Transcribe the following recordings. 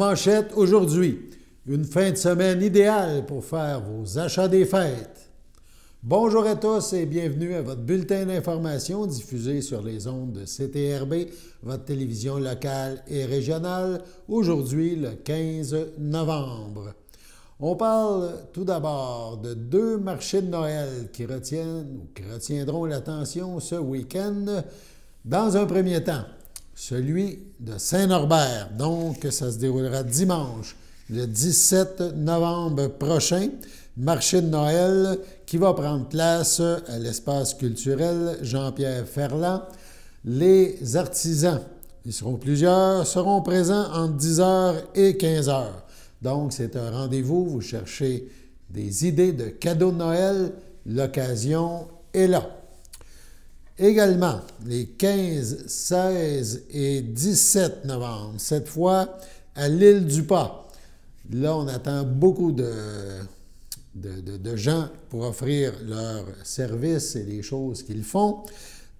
manchette aujourd'hui, une fin de semaine idéale pour faire vos achats des fêtes. Bonjour à tous et bienvenue à votre bulletin d'information diffusé sur les ondes de CTRB, votre télévision locale et régionale, aujourd'hui le 15 novembre. On parle tout d'abord de deux marchés de Noël qui retiendront l'attention ce week-end. Dans un premier temps, celui de Saint-Norbert, donc ça se déroulera dimanche, le 17 novembre prochain, marché de Noël qui va prendre place à l'espace culturel Jean-Pierre Ferland. Les artisans, ils seront plusieurs, seront présents entre 10h et 15h. Donc, c'est un rendez-vous, vous cherchez des idées de cadeaux de Noël, l'occasion est là. Également, les 15, 16 et 17 novembre, cette fois à l'île du Pas. Là, on attend beaucoup de gens pour offrir leurs services et les choses qu'ils font.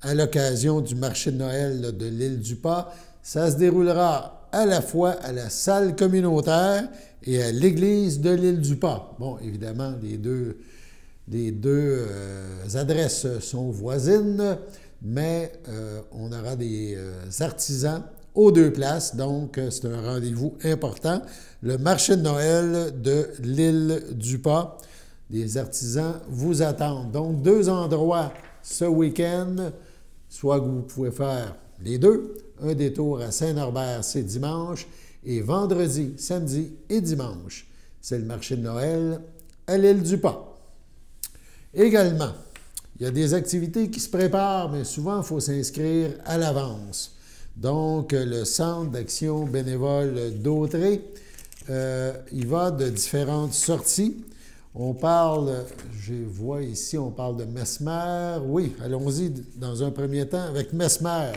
À l'occasion du marché de Noël de l'île du Pas, ça se déroulera à la fois à la salle communautaire et à l'église de l'île du Pas. Bon, évidemment, les deux adresses sont voisines, mais on aura des artisans aux deux places, donc c'est un rendez-vous important. Le marché de Noël de l'île du Pas, les artisans vous attendent. Donc, deux endroits ce week-end, soit que vous pouvez faire les deux, un détour à Saint-Norbert, c'est dimanche, et vendredi, samedi et dimanche, c'est le marché de Noël à l'île du Pas. Également, il y a des activités qui se préparent, mais souvent, il faut s'inscrire à l'avance. Donc, le Centre d'action bénévole d'Autrey, il va de différentes sorties. On parle, je vois ici, on parle de Mesmer. Oui, allons-y dans un premier temps avec Mesmer.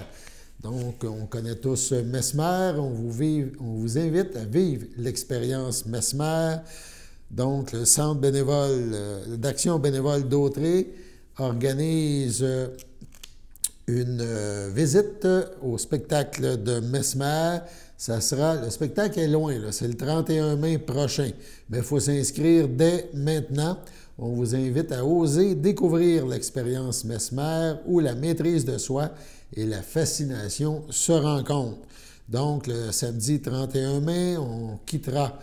Donc, on connaît tous Mesmer. On vous invite à vivre l'expérience Mesmer. Donc, le Centre d'action bénévole d'Autrey organise une visite au spectacle de Mesmer. Le spectacle est loin, c'est le 31 mai prochain, mais il faut s'inscrire dès maintenant. On vous invite à oser découvrir l'expérience Mesmer où la maîtrise de soi et la fascination se rencontrent. Donc, le samedi 31 mai, on quittera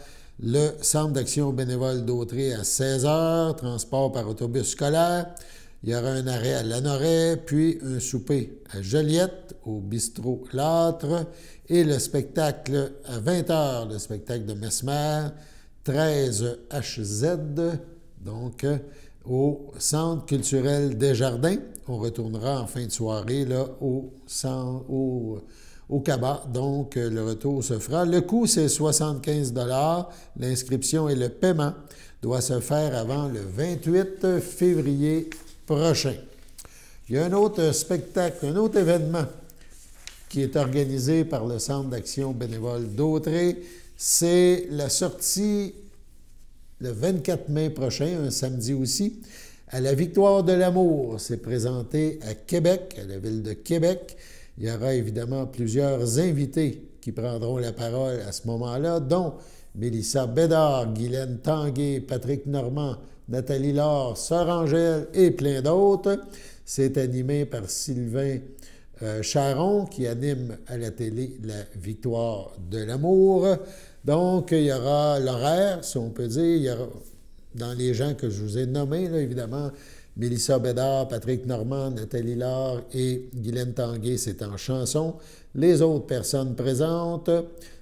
le Centre d'action bénévole d'Autrey à 16h, transport par autobus scolaire. Il y aura un arrêt à Lanoret, puis un souper à Joliette, au bistrot L'Âtre, et le spectacle à 20h, le spectacle de Mesmer, 13HZ, donc au Centre culturel Desjardins. On retournera en fin de soirée là, au Cabas, donc le retour se fera. Le coût, c'est 75 $. L'inscription et le paiement doivent se faire avant le 28 février prochain. Il y a un autre spectacle, un autre événement qui est organisé par le Centre d'action bénévole d'Autrey. C'est la sortie le 24 mai prochain, un samedi aussi, à la Victoire de l'amour. C'est présenté à Québec, à la ville de Québec. Il y aura évidemment plusieurs invités qui prendront la parole à ce moment-là, dont Mélissa Bédard, Guylaine Tanguay, Patrick Normand, Nathalie Laure, Sœur Angèle et plein d'autres. C'est animé par Sylvain Charon qui anime à la télé la Victoire de l'amour. Donc, il y aura l'horaire, si on peut dire. Il y aura, dans les gens que je vous ai nommés, là, évidemment, Mélissa Bédard, Patrick Normand, Nathalie Laure et Guylaine Tanguay, c'est en chanson. Les autres personnes présentes,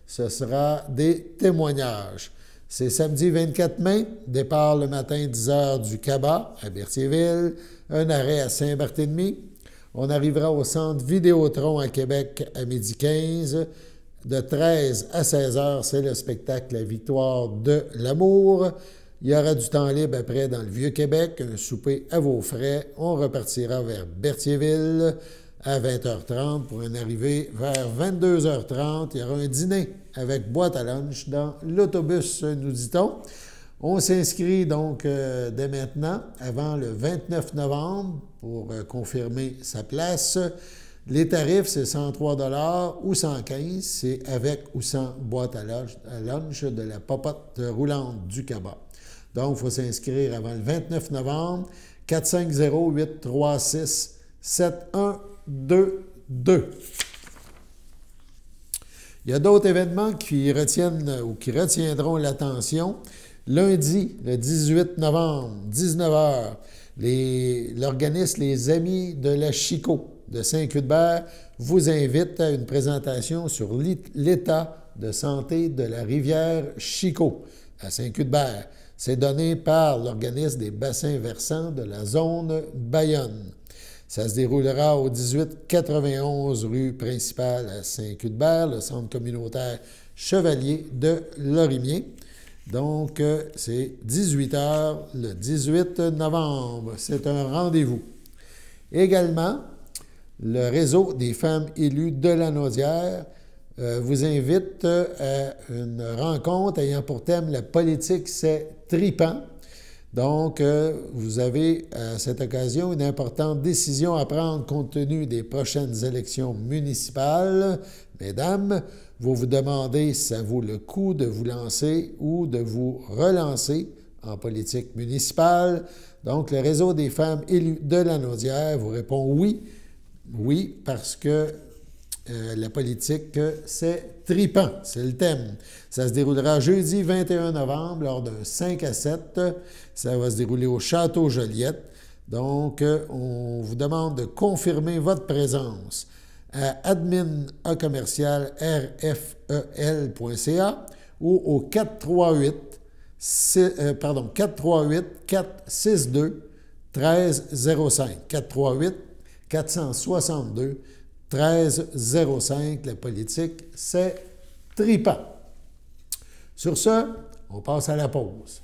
ce sera des témoignages. C'est samedi 24 mai, départ le matin 10h du Cabas à Berthierville, un arrêt à Saint-Barthélemy. On arrivera au centre Vidéotron à Québec à 12h15. De 13 à 16h, c'est le spectacle La Victoire de l'amour. Il y aura du temps libre après dans le Vieux-Québec, un souper à vos frais. On repartira vers Berthierville à 20h30 pour une arrivée vers 22h30. Il y aura un dîner avec boîte à lunch dans l'autobus, nous dit-on. On s'inscrit donc dès maintenant, avant le 29 novembre, pour confirmer sa place. Les tarifs, c'est 103 ou 115, c'est avec ou sans boîte à lunch de la popote roulante du Cabas. Donc, il faut s'inscrire avant le 29 novembre, 450-836-7122. Il y a d'autres événements qui retiennent ou qui retiendront l'attention. Lundi, le 18 novembre, 19h, l'organisme Les Amis de la Chicot de Saint-Cuthbert vous invite à une présentation sur l'état de santé de la rivière Chicot à Saint-Cuthbert. C'est donné par l'organisme des bassins versants de la zone Bayonne. Ça se déroulera au 1891 rue principale à Saint-Cuthbert, le centre communautaire Chevalier de Lorimier. Donc, c'est 18h le 18 novembre. C'est un rendez-vous. Également, le réseau des femmes élues de la Naudière vous invite à une rencontre ayant pour thème « La politique, c'est tripant ». Donc, vous avez à cette occasion une importante décision à prendre compte tenu des prochaines élections municipales. Mesdames, vous vous demandez si ça vaut le coup de vous lancer ou de vous relancer en politique municipale. Donc, le réseau des femmes élues de la Naudière vous répond oui. Oui, parce que la politique, c'est tripant, c'est le thème. Ça se déroulera jeudi 21 novembre lors d'un 5 à 7. Ça va se dérouler au Château Joliette. Donc, on vous demande de confirmer votre présence à admin@rfel.ca ou au 438-462-1305. 438-462-1305. La politique, c'est tripant. Sur ce, on passe à la pause.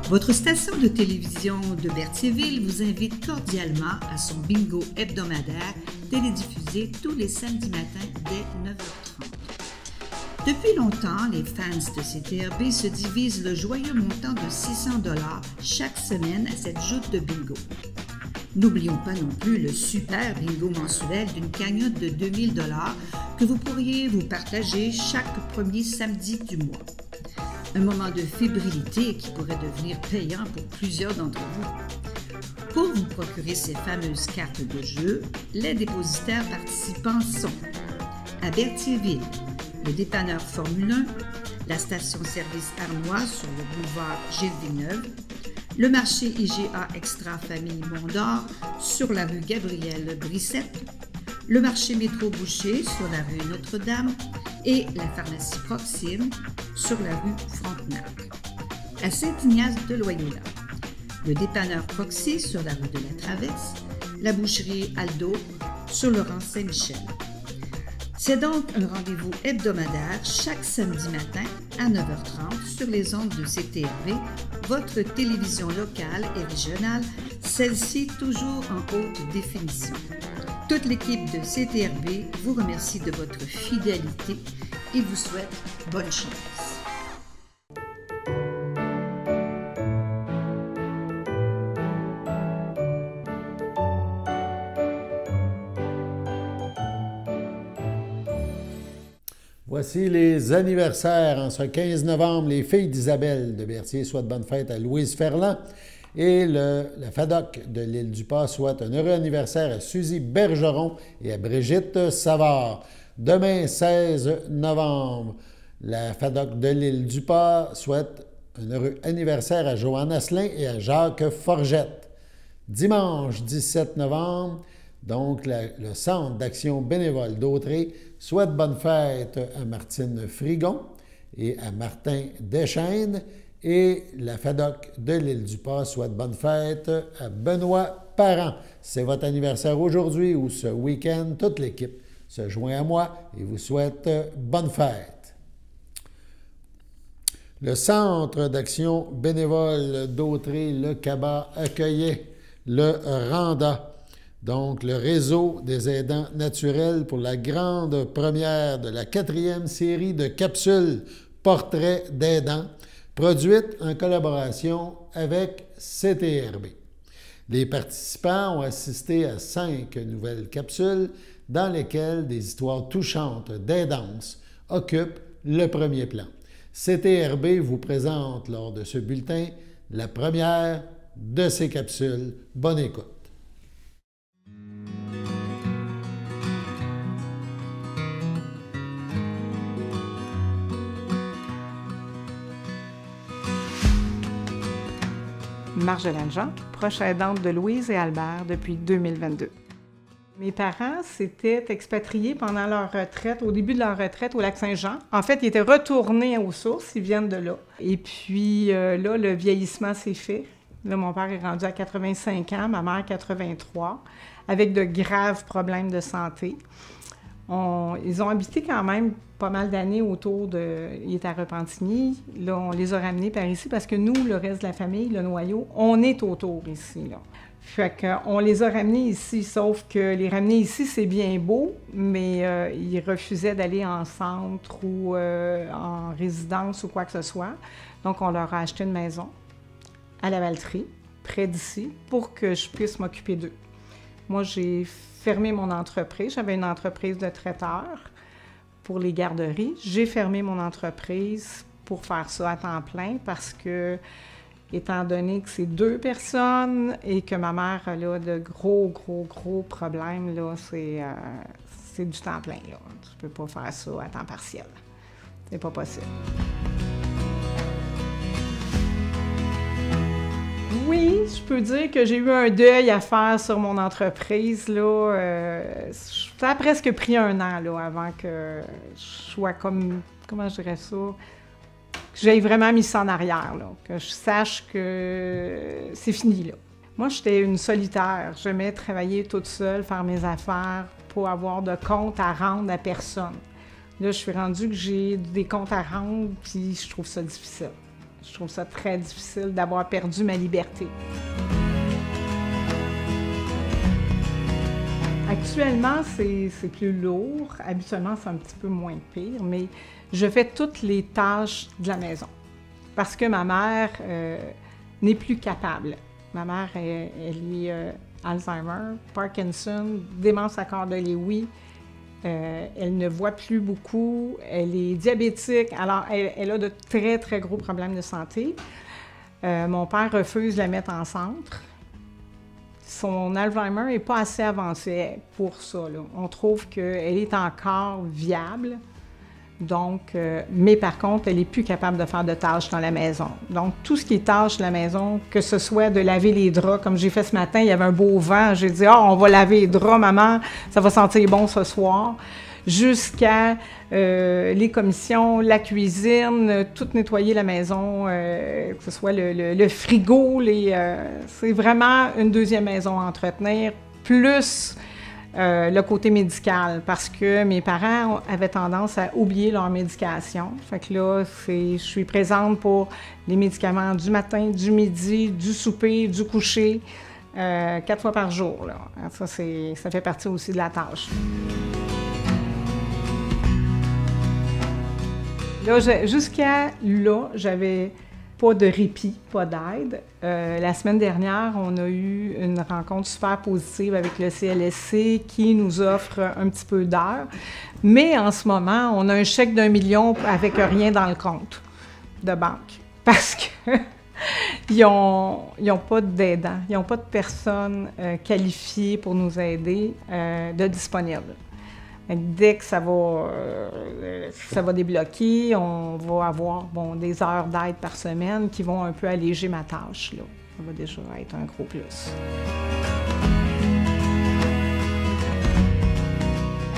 Votre station de télévision de Berthierville vous invite cordialement à son bingo hebdomadaire télédiffusé tous les samedis matins dès 9h30. Depuis longtemps, les fans de CTRB se divisent le joyeux montant de 600 $ chaque semaine à cette joute de bingo. N'oublions pas non plus le super bingo mensuel d'une cagnotte de 2000 $ que vous pourriez vous partager chaque premier samedi du mois. Un moment de fébrilité qui pourrait devenir payant pour plusieurs d'entre vous. Pour vous procurer ces fameuses cartes de jeu, les dépositaires participants sont à Berthierville, le dépanneur Formule 1, la station-service Arnois sur le boulevard Gilles-Villeneuve, le marché IGA Extra Famille Mont-d'Or sur la rue Gabriel-Brissette, le marché Métro Boucher sur la rue Notre-Dame et la pharmacie Proxime sur la rue Frontenac. À Saint-Ignace de Loyola, le dépanneur Proxy sur la rue de la Traverse, la boucherie Aldo sur le rang Saint-Michel. C'est donc un rendez-vous hebdomadaire chaque samedi matin à 9h30 sur les ondes de CTRB, votre télévision locale et régionale, celle-ci toujours en haute définition. Toute l'équipe de CTRB vous remercie de votre fidélité et vous souhaite bonne chance. Voici les anniversaires. En ce 15 novembre, les filles d'Isabelle de Berthier souhaitent bonne fête à Louise Ferland. Et la FADOC de l'Île-du-Pas souhaite un heureux anniversaire à Suzy Bergeron et à Brigitte Savard. Demain, 16 novembre, la FADOC de l'Île-du-Pas souhaite un heureux anniversaire à Joanne Asselin et à Jacques Forgette. Dimanche, 17 novembre, donc le Centre d'action bénévole d'Autrey souhaite bonne fête à Martine Frigon et à Martin Deschênes. Et la FADOC de l'Île-du-Pas souhaite bonne fête à Benoît Parent. C'est votre anniversaire aujourd'hui ou ce week-end. Toute l'équipe se joint à moi et vous souhaite bonne fête. Le Centre d'action bénévole d'Autrey, le CABA, accueillait le RANDA, donc le Réseau des aidants naturels, pour la grande première de la 4e série de capsules Portraits d'aidants, produite en collaboration avec CTRB. Les participants ont assisté à 5 nouvelles capsules dans lesquels des histoires touchantes d'aidance occupent le premier plan. CTRB vous présente lors de ce bulletin la première de ces capsules. Bonne écoute. Marjolaine Jean, proche aidante de Louise et Albert depuis 2022. Mes parents s'étaient expatriés pendant leur retraite, au début de leur retraite au Lac-Saint-Jean. En fait, ils étaient retournés aux sources, ils viennent de là. Et puis là, le vieillissement s'est fait. Là, mon père est rendu à 85 ans, ma mère 83, avec de graves problèmes de santé. Ils ont habité quand même pas mal d'années autour de... Ils étaient à Repentigny. Là, on les a ramenés par ici parce que nous, le reste de la famille, le noyau, on est autour ici, là. Fait qu'on les a ramenés ici, sauf que les ramener ici, c'est bien beau, mais ils refusaient d'aller en centre ou en résidence ou quoi que ce soit. Donc, on leur a acheté une maison à la Valtrie, près d'ici, pour que je puisse m'occuper d'eux. Moi, j'ai fermé mon entreprise. J'avais une entreprise de traiteur pour les garderies. J'ai fermé mon entreprise pour faire ça à temps plein parce que, étant donné que c'est 2 personnes et que ma mère a là, de gros problèmes, là, c'est du temps plein. Là. Tu peux pas faire ça à temps partiel. C'est pas possible. Oui, je peux dire que j'ai eu un deuil à faire sur mon entreprise. Là, ça a presque pris 1 an là, avant que je sois comme... Comment je dirais ça? Que j'aie vraiment mis ça en arrière, là, que je sache que c'est fini. Là. Moi, j'étais une solitaire. J'aimais travailler toute seule, faire mes affaires, pas avoir de compte à rendre à personne. Là, je suis rendue que j'ai des comptes à rendre, puis je trouve ça difficile. Je trouve ça très difficile d'avoir perdu ma liberté. Actuellement, c'est plus lourd. Habituellement, c'est un petit peu moins pire, mais je fais toutes les tâches de la maison parce que ma mère n'est plus capable. Ma mère, elle est Alzheimer, Parkinson, démence à corps de Lewy. Elle ne voit plus beaucoup, elle est diabétique, alors elle a de très gros problèmes de santé. Mon père refuse de la mettre en centre. Son Alzheimer n'est pas assez avancé pour ça, là. On trouve qu'elle est encore viable, donc, mais par contre, elle n'est plus capable de faire de tâches dans la maison. Donc, tout ce qui est tâches de la maison, que ce soit de laver les draps, comme j'ai fait ce matin, il y avait un beau vent, j'ai dit « Ah, on va laver les draps, maman, ça va sentir bon ce soir », jusqu'à les commissions, la cuisine, tout nettoyer la maison, que ce soit le frigo, c'est vraiment une deuxième maison à entretenir, plus le côté médical, parce que mes parents avaient tendance à oublier leur médication. Fait que là, je suis présente pour les médicaments du matin, du midi, du souper, du coucher, 4 fois par jour, là. Ça fait partie aussi de la tâche. Là, jusqu'à là, j'avais pas de répit, pas d'aide. La semaine dernière, on a eu une rencontre super positive avec le CLSC qui nous offre un petit peu d'heures. Mais en ce moment, on a un chèque d'1 million avec rien dans le compte de banque. Parce que ils n'ont pas d'aidants, ils n'ont pas de personnes qualifiées pour nous aider de disponibles. Dès que ça va débloquer, on va avoir des heures d'aide par semaine qui vont un peu alléger ma tâche, là. Ça va déjà être un gros plus.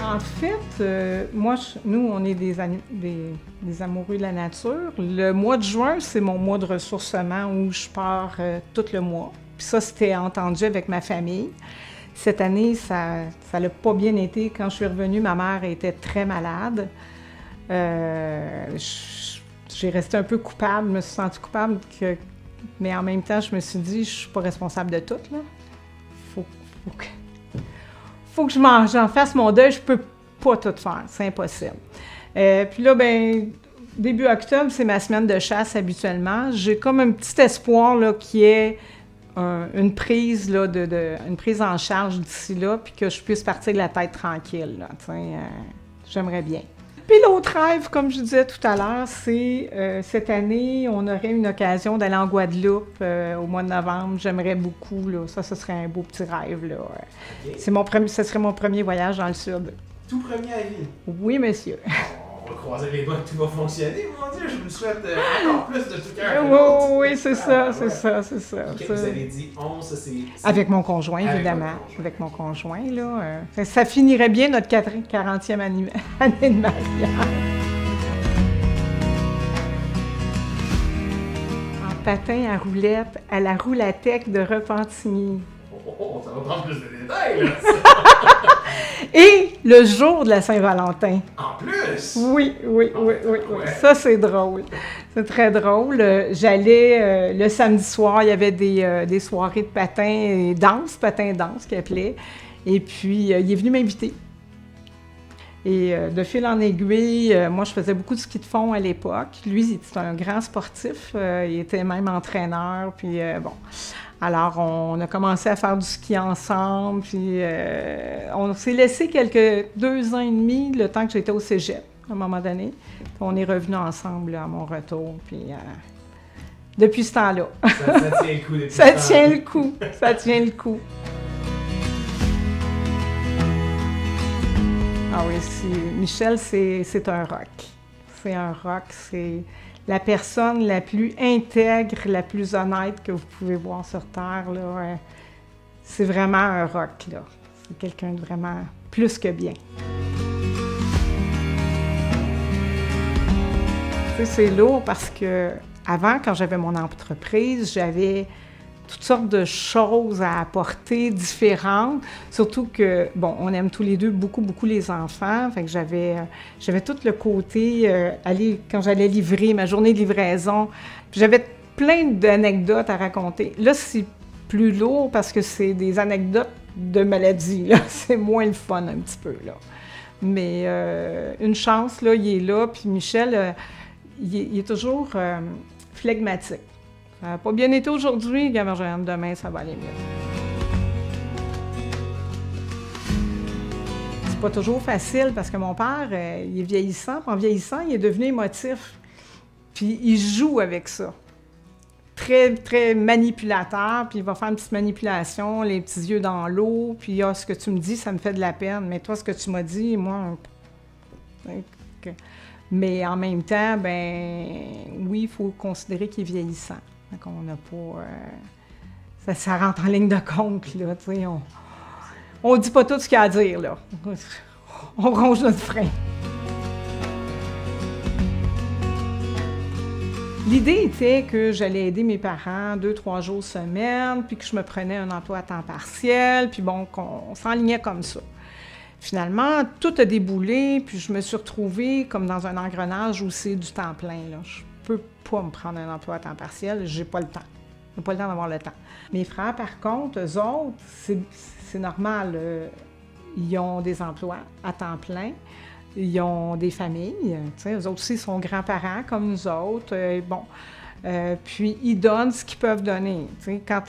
En fait, nous, on est des amoureux de la nature. Le mois de juin, c'est mon mois de ressourcement où je pars tout le mois. Puis ça, c'était entendu avec ma famille. Cette année, ça n'a pas bien été. Quand je suis revenue, ma mère était très malade. J'ai resté un peu coupable, je me suis sentie coupable, mais en même temps, je me suis dit, je ne suis pas responsable de tout, là. Faut que j'en fasse mon deuil, je ne peux pas tout faire, c'est impossible. Puis là, début octobre, c'est ma semaine de chasse habituellement. J'ai comme un petit espoir là, qui est une prise, là, une prise en charge d'ici là, puis que je puisse partir de la tête tranquille, là, j'aimerais bien. Puis l'autre rêve, comme je disais tout à l'heure, c'est cette année, on aurait une occasion d'aller en Guadeloupe au mois de novembre. J'aimerais beaucoup, là, ça, ce serait un beau petit rêve, là. Okay. Ce serait mon premier voyage dans le sud. Tout premier à vie? Oui, monsieur. On va croiser les doigts que tout va fonctionner, mon Dieu, je vous souhaite encore plus de tout cœur. Oui, c'est ça, c'est ça, c'est ça. Okay, vous avez dit 11, ça c'est... Avec mon conjoint, évidemment. Avec mon conjoint, là. Ça finirait bien notre 40e année de mariage. En patin à roulette à la Roulatec de Repentigny. Oh, ça va prendre plus de détails, là! Et le jour de la Saint-Valentin. En plus? Oui. Ouais. Ça, c'est drôle. C'est très drôle. J'allais le samedi soir, il y avait des soirées de patin danse qu'il appelait. Et puis, il est venu m'inviter. Et de fil en aiguille, moi, je faisais beaucoup de ski de fond à l'époque. Lui, il était un grand sportif. Il était même entraîneur. Puis, bon... Alors, on a commencé à faire du ski ensemble, puis on s'est laissé 2 ans et demi, le temps que j'étais au cégep, à un moment donné. Puis on est revenus ensemble là, à mon retour, puis depuis ce temps-là. Ça tient le coup depuis ça tient le coup, ça tient le coup. Ah oui, Michel, c'est un rock. C'est un rock, c'est... la personne la plus intègre, la plus honnête que vous pouvez voir sur Terre, là, c'est vraiment un rock, là. C'est quelqu'un de vraiment plus que bien. C'est lourd parce que avant, quand j'avais mon entreprise, j'avais toutes sortes de choses à apporter différentes. Surtout que, bon, on aime tous les deux beaucoup, beaucoup les enfants. Fait que j'avais tout le côté, quand j'allais livrer, ma journée de livraison. J'avais plein d'anecdotes à raconter. Là, c'est plus lourd parce que c'est des anecdotes de maladie, là. C'est moins le fun un petit peu, là. Mais une chance, là, il est là. Puis Michel, il est toujours flegmatique. Ça n'a pas bien été aujourd'hui, demain, ça va aller mieux. C'est pas toujours facile parce que mon père, il est vieillissant. Puis en vieillissant, il est devenu émotif. Puis il joue avec ça. Très, très manipulateur. Puis il va faire une petite manipulation, les petits yeux dans l'eau. Puis ce que tu me dis, ça me fait de la peine. Mais toi, ce que tu m'as dit, moi... Mais en même temps, ben oui, il faut considérer qu'il est vieillissant. Donc on n'a pas... ça rentre en ligne de compte, là, tu sais. On dit pas tout ce qu'il y a à dire, là. On ronge notre frein. L'idée était que j'allais aider mes parents 2-3 jours semaine, puis que je me prenais un emploi à temps partiel, puis bon, qu'on s'enlignait comme ça. Finalement, tout a déboulé, puis je me suis retrouvée comme dans un engrenage où c'est du temps plein, là. Je peux pas me prendre un emploi à temps partiel, j'ai pas le temps. J'ai pas le temps d'avoir le temps. Mes frères, par contre, eux autres, c'est normal. Ils ont des emplois à temps plein. Ils ont des familles. Eux autres aussi sont grands-parents comme nous autres. Puis ils donnent ce qu'ils peuvent donner. Quand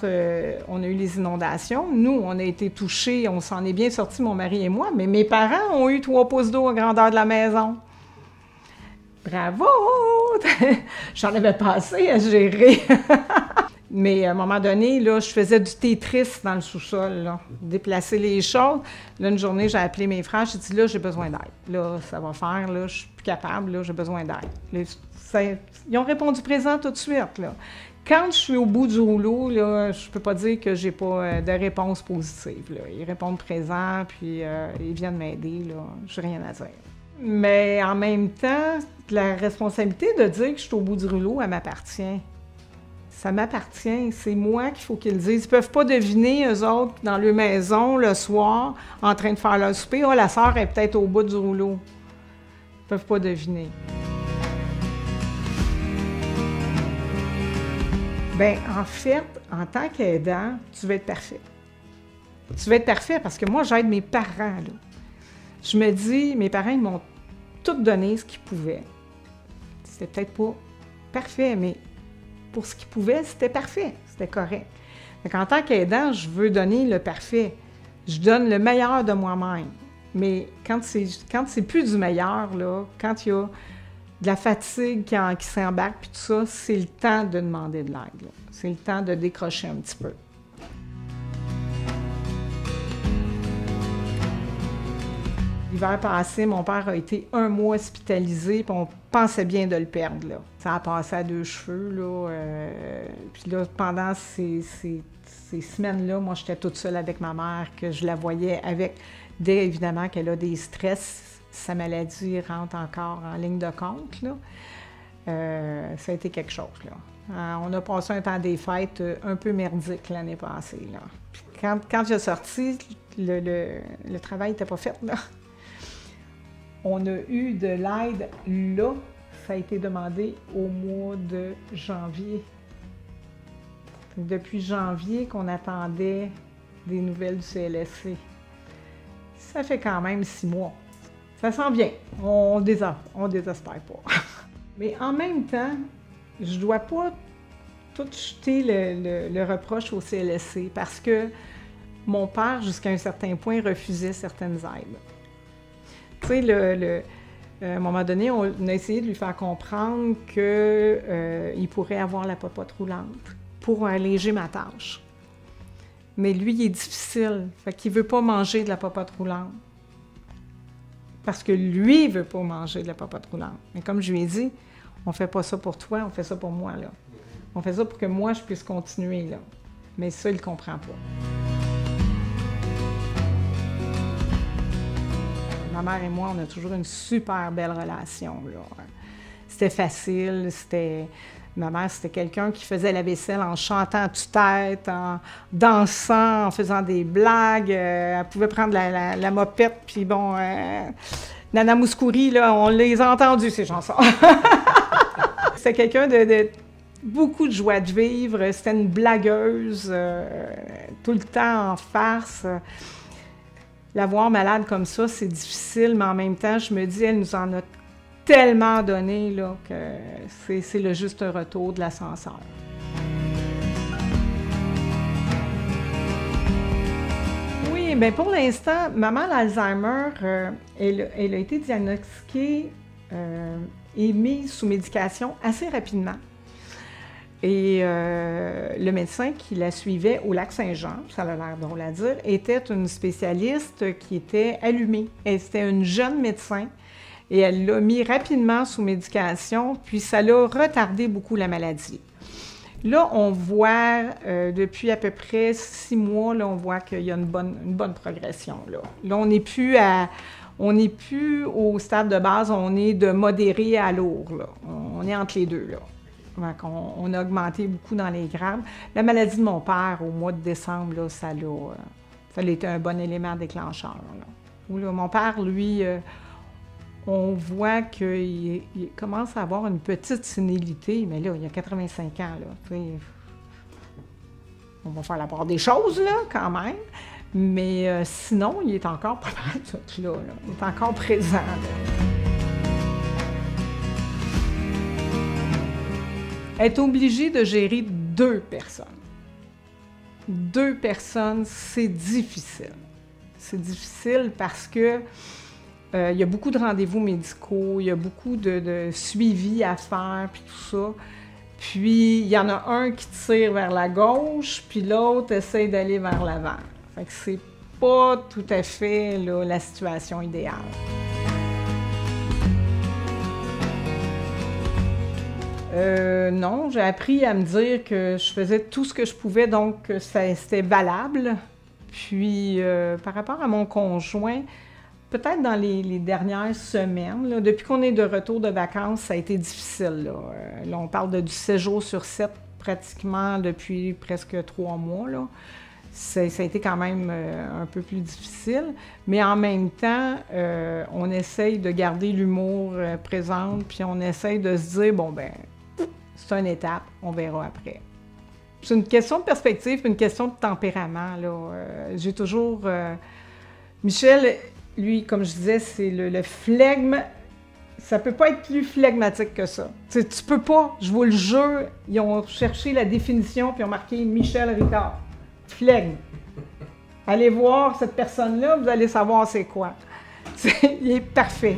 on a eu les inondations, nous, on a été touchés, on s'en est bien sortis, mon mari et moi, mais mes parents ont eu 3 pouces d'eau à grandeur de la maison. Bravo! J'en avais pas assez à gérer. Mais à un moment donné, là, je faisais du Tetris dans le sous-sol, là, déplacer les choses. Là, une journée, j'ai appelé mes frères, j'ai dit, là, j'ai besoin d'aide. Là, ça va faire, là, je suis plus capable, là, j'ai besoin d'aide. Ils ont répondu présent tout de suite, là. Quand je suis au bout du rouleau, là, je peux pas dire que j'ai pas de réponse positive, là. Ils répondent présent, puis ils viennent m'aider, là. J'ai rien à dire. Mais en même temps, la responsabilité de dire que je suis au bout du rouleau, elle m'appartient. Ça m'appartient, c'est moi qu'il faut qu'ils le disent. Ils ne peuvent pas deviner, eux autres, dans leur maison, le soir, en train de faire leur souper. « Ah, la sœur est peut-être au bout du rouleau. » Ils ne peuvent pas deviner. Bien, en fait, en tant qu'aidant, tu vas être parfait. Tu vas être parfait parce que moi, j'aide mes parents, là. Je me dis, mes parents, ils m'ont tout donné ce qu'ils pouvaient. C'était peut-être pas parfait, mais pour ce qu'ils pouvaient, c'était parfait, c'était correct. En tant qu'aidant, je veux donner le parfait. Je donne le meilleur de moi-même. Mais quand c'est plus du meilleur, là, quand il y a de la fatigue qui s'embarque, puis tout ça, c'est le temps de demander de l'aide. C'est le temps de décrocher un petit peu. L'hiver passé, mon père a été 1 mois hospitalisé, puis on pensait bien de le perdre, là. Ça a passé à 2 cheveux, là. Puis là, pendant ces semaines-là, moi, j'étais toute seule avec ma mère, que je la voyais avec... Dès, évidemment, qu'elle a des stress, sa maladie rentre encore en ligne de compte, là. Ça a été quelque chose, là. On a passé un temps des fêtes un peu merdique l'année passée, là. Puis quand j'ai sorti, le travail n'était pas fait, là. On a eu de l'aide là, ça a été demandé au mois de janvier. Depuis janvier qu'on attendait des nouvelles du CLSC. Ça fait quand même 6 mois. Ça sent bien, on désespère pas. Mais en même temps, je ne dois pas tout jeter le reproche au CLSC parce que mon père, jusqu'à un certain point, refusait certaines aides. Tu sais, à un moment donné, on a essayé de lui faire comprendre qu'il pourrait avoir la popote roulante pour alléger ma tâche. Mais lui, il est difficile, fait qu'il ne veut pas manger de la popote roulante. Parce que lui ne veut pas manger de la popote roulante. Mais comme je lui ai dit, on ne fait pas ça pour toi, on fait ça pour moi, là. On fait ça pour que moi, je puisse continuer, là. Mais ça, il ne comprend pas. Ma mère et moi, on a toujours une super belle relation, là. C'était facile, ma mère, c'était quelqu'un qui faisait la vaisselle en chantant à tue-tête, en dansant, en faisant des blagues. Elle pouvait prendre la mopette, puis bon... Nana Mouskouri, là, on les a entendues, ces chansons. C'était quelqu'un de beaucoup de joie de vivre. C'était une blagueuse, tout le temps en farce. La voir malade comme ça, c'est difficile, mais en même temps, je me dis, elle nous en a tellement donné là, que c'est le juste retour de l'ascenseur. Oui, bien pour l'instant, maman l'Alzheimer, elle a été diagnostiquée et mise sous médication assez rapidement. Et le médecin qui la suivait au Lac-Saint-Jean, ça a l'air drôle à dire, était une spécialiste qui était allumée. C'était une jeune médecin et elle l'a mis rapidement sous médication, puis ça l'a retardé beaucoup la maladie. Là, on voit, depuis à peu près 6 mois, là, on voit qu'il y a une bonne progression. Là, on n'est plus au stade de base, on est de modéré à lourd. Là. On est entre les deux, là. On a augmenté beaucoup dans les graves. La maladie de mon père, au mois de décembre, là, ça a été un bon élément déclencheur. Là. Là, mon père, lui, on voit qu'il commence à avoir une petite sénilité, mais là, il a 85 ans. Là, on va faire la part des choses, là, quand même. Mais sinon, il est encore pas mal tout là. Il est encore présent. Là. Être obligé de gérer 2 personnes. 2 personnes, c'est difficile. C'est difficile parce que il y a beaucoup de rendez-vous médicaux, il y a beaucoup de suivi à faire, puis tout ça. Puis, il y en a un qui tire vers la gauche, puis l'autre essaie d'aller vers l'avant. Fait que c'est pas tout à fait là, la situation idéale. Non, j'ai appris à me dire que je faisais tout ce que je pouvais, donc que c'était valable. Puis, par rapport à mon conjoint, peut-être dans les dernières semaines, là, depuis qu'on est de retour de vacances, ça a été difficile. Là, on parle du 7 jours sur 7 pratiquement depuis presque 3 mois. Là. Ça a été quand même un peu plus difficile, mais en même temps, on essaye de garder l'humour présent, puis on essaye de se dire, bon, ben c'est une étape, on verra après. C'est une question de perspective, une question de tempérament. J'ai toujours... Michel, lui, comme je disais, c'est le flegme. Ça peut pas être plus flegmatique que ça. Tu peux pas, je vous le jure, ils ont cherché la définition puis ils ont marqué Michel Ricard. flegme. Allez voir cette personne-là, vous allez savoir c'est quoi. Il est parfait.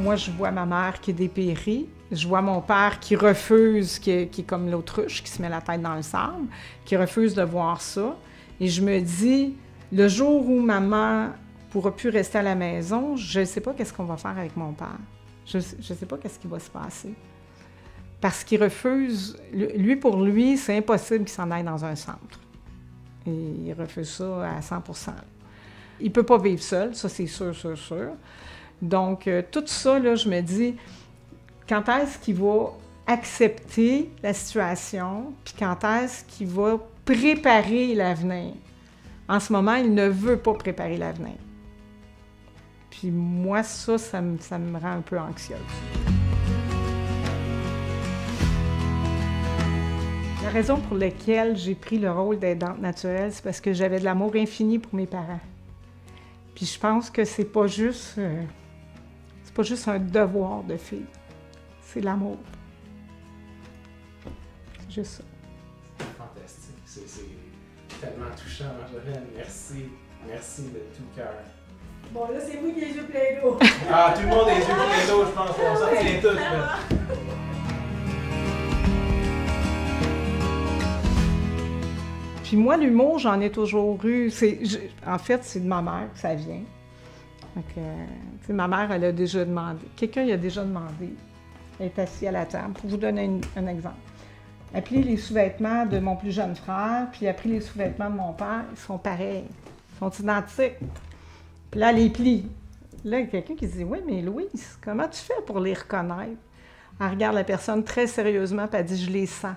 Moi, je vois ma mère qui est dépérie. Je vois mon père qui refuse, qui est comme l'autruche, qui se met la tête dans le sable, qui refuse de voir ça. Et je me dis, le jour où maman ne pourra plus rester à la maison, je ne sais pas qu'est-ce qu'on va faire avec mon père. Je ne sais pas qu'est-ce qui va se passer. Parce qu'il refuse, pour lui, c'est impossible qu'il s'en aille dans un centre. Et il refuse ça à 100%. Il ne peut pas vivre seul, ça c'est sûr, sûr, sûr. Donc, tout ça, là, je me dis, quand est-ce qu'il va accepter la situation, puis quand est-ce qu'il va préparer l'avenir? En ce moment, il ne veut pas préparer l'avenir. Puis moi, ça me rend un peu anxieuse. La raison pour laquelle j'ai pris le rôle d'aidante naturelle, c'est parce que j'avais de l'amour infini pour mes parents. Puis je pense que c'est pas juste un devoir de fille, c'est l'amour. C'est juste ça. Fantastique, c'est tellement touchant, Marjolaine. Merci de tout cœur. Bon, là, c'est vous qui les yeux pleins d'eau. Ah, tout le monde a les yeux pleins d'eau, je pense qu'on sortit tous, là. Puis moi, l'humour, j'en ai toujours eu. En fait, c'est de ma mère que ça vient. Donc, ma mère, elle a déjà demandé. Quelqu'un y a déjà demandé. Elle est assise à la table. Pour vous donner un exemple. Elle a pris les sous-vêtements de mon plus jeune frère, puis elle a pris les sous-vêtements de mon père. Ils sont pareils. Ils sont identiques. Puis là, elle les plie. Là, il y a quelqu'un qui dit « Oui, mais Louise, comment tu fais pour les reconnaître? » Elle regarde la personne très sérieusement, puis elle dit « Je les sens. »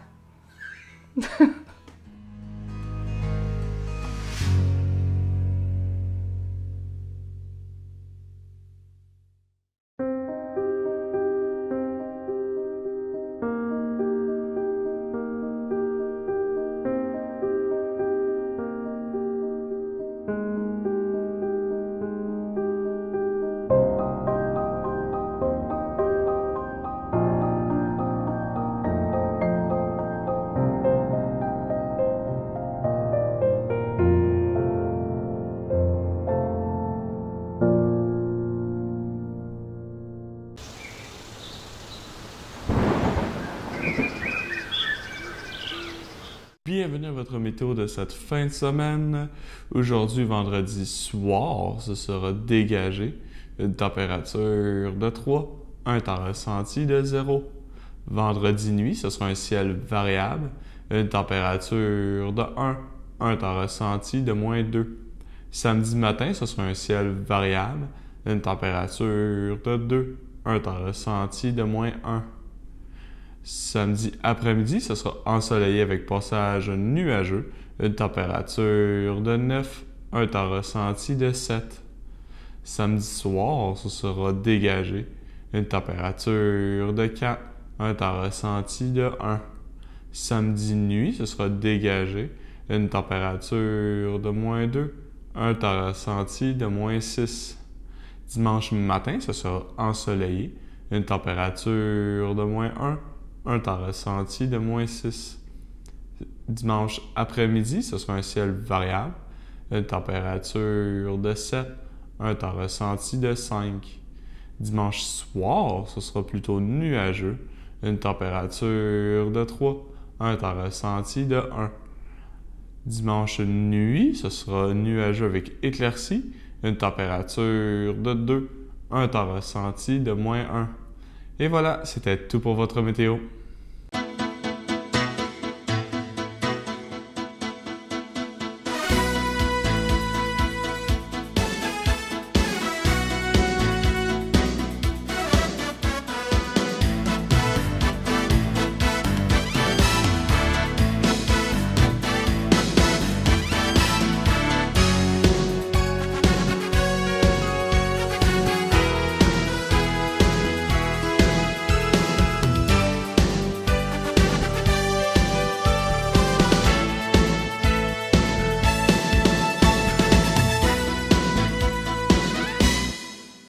Bienvenue à votre météo de cette fin de semaine. Aujourd'hui, vendredi soir, ce sera dégagé. Une température de 3, un temps ressenti de 0. Vendredi nuit, ce sera un ciel variable. Une température de 1, un temps ressenti de -2. Samedi matin, ce sera un ciel variable. Une température de 2, un temps ressenti de -1. Samedi après-midi, ce sera ensoleillé avec passage nuageux, une température de 9, un temps ressenti de 7. Samedi soir, ce sera dégagé, une température de 4, un temps ressenti de 1. Samedi nuit, ce sera dégagé, une température de -2, un temps ressenti de -6. Dimanche matin, ce sera ensoleillé, une température de -1, un temps ressenti de -6. Dimanche après-midi, ce sera un ciel variable, une température de 7, un temps ressenti de 5. Dimanche soir, ce sera plutôt nuageux, une température de 3, un temps ressenti de 1. Dimanche nuit, ce sera nuageux avec éclaircie, une température de 2, un temps ressenti de -1. Et voilà, c'était tout pour votre météo.